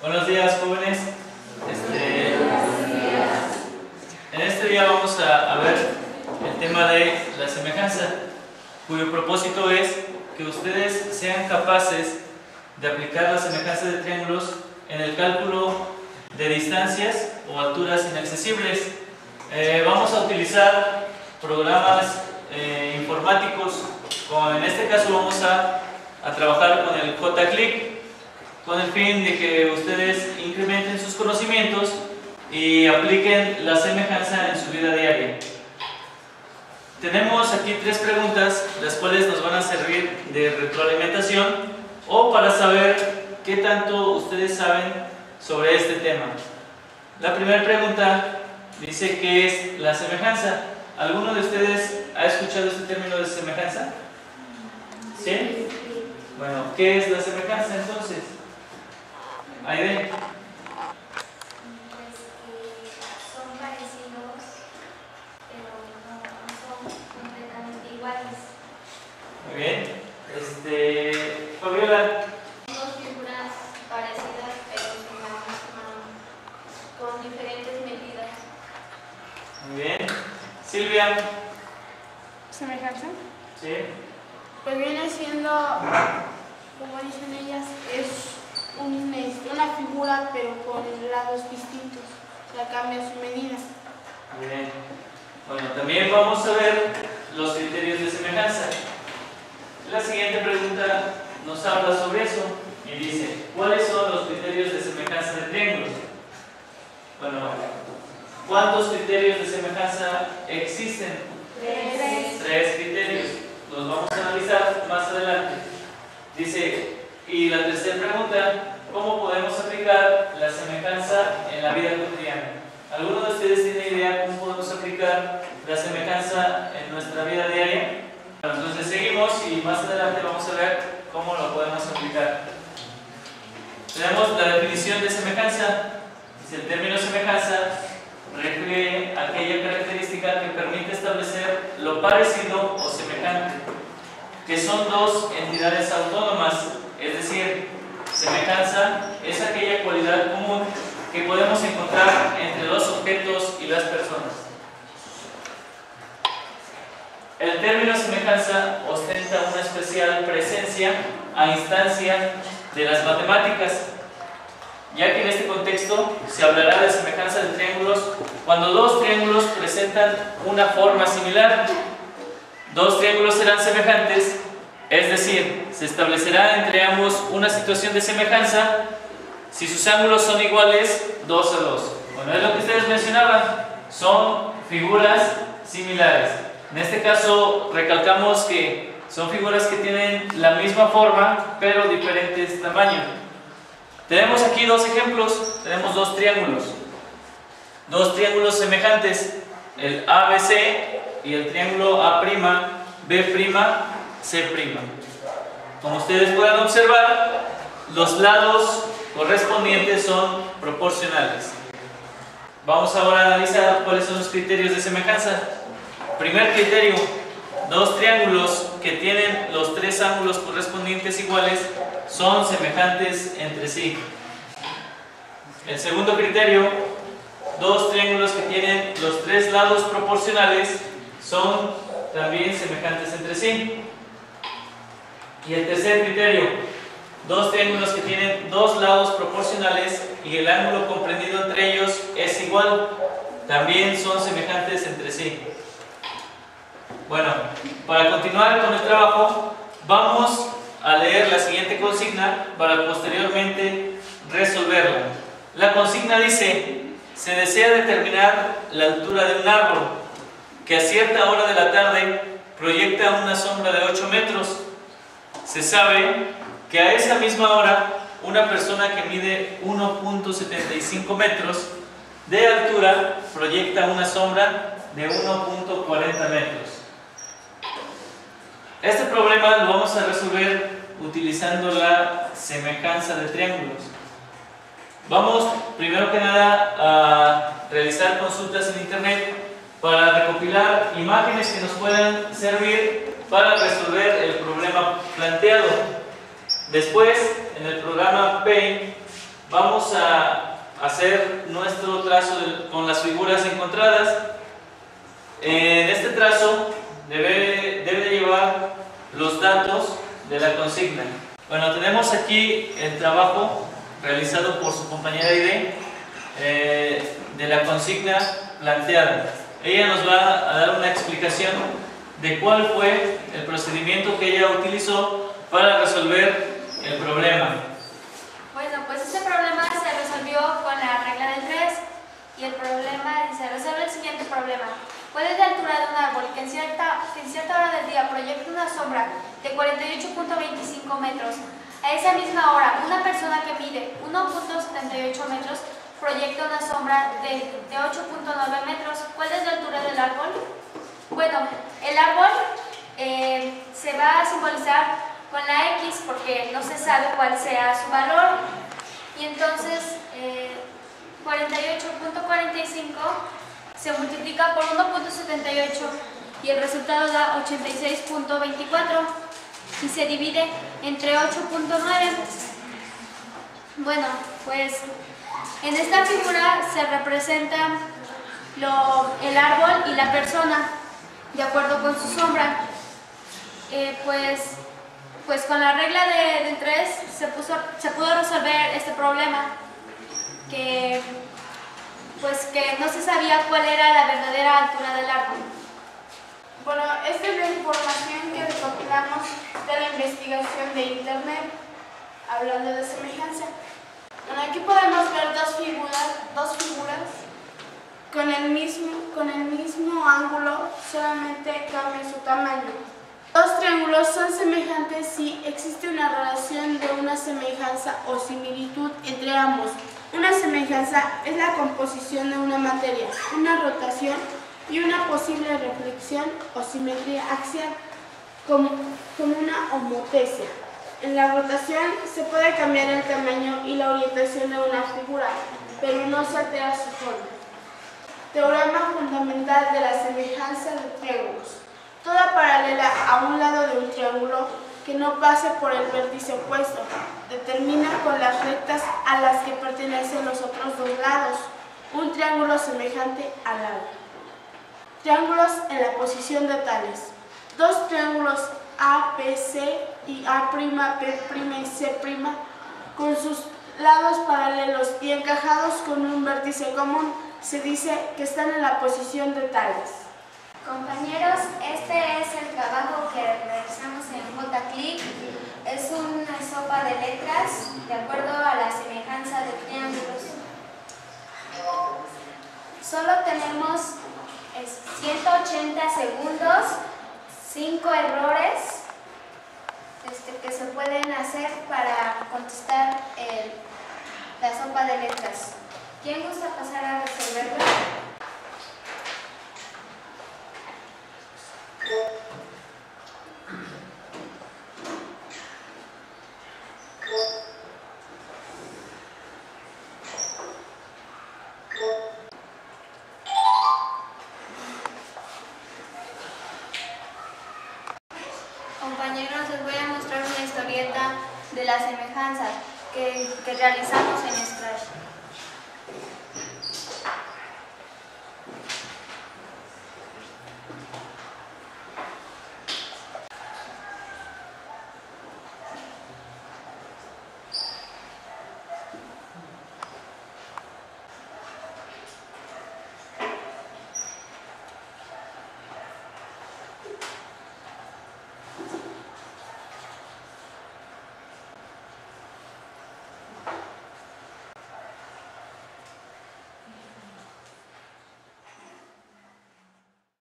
Buenos días, jóvenes. En este día vamos a ver el tema de la semejanza, cuyo propósito es que ustedes sean capaces de aplicar la semejanza de triángulos en el cálculo de distancias o alturas inaccesibles. Vamos a utilizar programas informáticos, como en este caso vamos a trabajar con el JClick, con el fin de que ustedes incrementen sus conocimientos y apliquen la semejanza en su vida diaria. Tenemos aquí 3 preguntas, las cuales nos van a servir de retroalimentación o para saber qué tanto ustedes saben sobre este tema. La primera pregunta dice: ¿qué es la semejanza? ¿Alguno de ustedes ha escuchado este término de semejanza? ¿Sí? Bueno, ¿qué es la semejanza entonces? Aide. Son parecidos, pero no son completamente iguales. Muy bien. Fabiola. Dos figuras parecidas, pero con diferentes medidas. Muy bien. Silvia. ¿Semejanza? Sí. Pues viene siendo, como dicen ellas, es una figura pero con lados distintos, o sea, cambia su medida. Muy bien. Bueno, también vamos a ver los criterios de semejanza. La siguiente pregunta nos habla sobre eso y dice: ¿cuáles son los criterios de semejanza de triángulos? Bueno, ¿cuántos criterios de semejanza existen? 3 criterios. Los vamos a analizar más adelante. Dice, y la tercera pregunta: ¿cómo podemos aplicar la semejanza en la vida cotidiana? ¿Alguno de ustedes tiene idea cómo podemos aplicar la semejanza en nuestra vida diaria? Bueno, entonces seguimos y más adelante vamos a ver cómo lo podemos aplicar. Tenemos la definición de semejanza. Dice: el término semejanza refiere a aquella característica que permite establecer lo parecido o semejante, que son dos entidades autónomas. Es decir, semejanza es aquella cualidad común que podemos encontrar entre los objetos y las personas. El término semejanza ostenta una especial presencia a instancia de las matemáticas, ya que en este contexto se hablará de semejanza de triángulos cuando dos triángulos presentan una forma similar. Dos triángulos serán semejantes, es decir, se establecerá entre ambos una situación de semejanza si sus ángulos son iguales 2 a 2. Bueno, es lo que ustedes mencionaban, son figuras similares. En este caso recalcamos que son figuras que tienen la misma forma pero diferentes tamaños. Tenemos aquí 2 ejemplos, tenemos 2 triángulos semejantes, el ABC y el triángulo A'B', C'. Como ustedes pueden observar, los lados correspondientes son proporcionales. Vamos ahora a analizar cuáles son los criterios de semejanza. Primer criterio: 2 triángulos que tienen los 3 ángulos correspondientes iguales son semejantes entre sí. El segundo criterio: 2 triángulos que tienen los 3 lados proporcionales son también semejantes entre sí. Y el tercer criterio: 2 triángulos que tienen 2 lados proporcionales y el ángulo comprendido entre ellos es igual, también son semejantes entre sí. Bueno, para continuar con el trabajo, vamos a leer la siguiente consigna para posteriormente resolverla. La consigna dice: se desea determinar la altura de un árbol que a cierta hora de la tarde proyecta una sombra de 8 metros. Se sabe que a esa misma hora una persona que mide 1.75 metros de altura proyecta una sombra de 1.40 metros. Este problema lo vamos a resolver utilizando la semejanza de triángulos. Vamos primero que nada a realizar consultas en internet para recopilar imágenes que nos puedan servir para resolver el problema planteado. Después, en el programa Paint, vamos a hacer nuestro trazo con las figuras encontradas. En este trazo debe llevar los datos de la consigna. Bueno, tenemos aquí el trabajo realizado por su compañera Aide de la consigna planteada. Ella nos va a dar una explicación de cuál fue el procedimiento que ella utilizó para resolver el problema. Bueno, pues este problema se resolvió con la regla de 3 y el problema se resuelve el siguiente problema. ¿Cuál es la altura de un árbol que en cierta hora del día proyecta una sombra de 48.25 metros? A esa misma hora, una persona que mide 1.78 metros proyecta una sombra de 8.9 metros. ¿Cuál es la altura del árbol? Bueno, el árbol se va a simbolizar con la X porque no se sabe cuál sea su valor. Y entonces 48.45 se multiplica por 1.78 y el resultado da 86.24 y se divide entre 8.9. Bueno, pues en esta figura se representa el árbol y la persona de acuerdo con su sombra. Pues con la regla de 3 se pudo resolver este problema que no se sabía cuál era la verdadera altura del árbol. Bueno, esta es la información que recopilamos de la investigación de internet, hablando de semejanza. Bueno, aquí podemos ver dos figuras con el mismo ángulo, solamente cambia su tamaño. Dos triángulos son semejantes si existe una relación de una semejanza o similitud entre ambos. Una semejanza es la composición de una materia, una rotación y una posible reflexión o simetría axial, como una homotesia. En la rotación se puede cambiar el tamaño y la orientación de una figura, pero no se altera su forma. Teorema fundamental de la semejanza de triángulos. Toda paralela a un lado de un triángulo que no pase por el vértice opuesto determina con las rectas a las que pertenecen los otros dos lados un triángulo semejante al lado. Triángulos en la posición de tales. Dos triángulos ABC y A'B' y C' con sus lados paralelos y encajados con un vértice común se dice que están en la posición de tales. Compañeros, este es el trabajo que realizamos en JClick. Es una sopa de letras de acuerdo a la semejanza de triángulos. Solo tenemos 180 segundos, 5 errores que se pueden hacer para contestar la sopa de letras. ¿Quién gusta pasar a resolverla? Compañeros, les voy a mostrar una historieta de la semejanza que realizamos en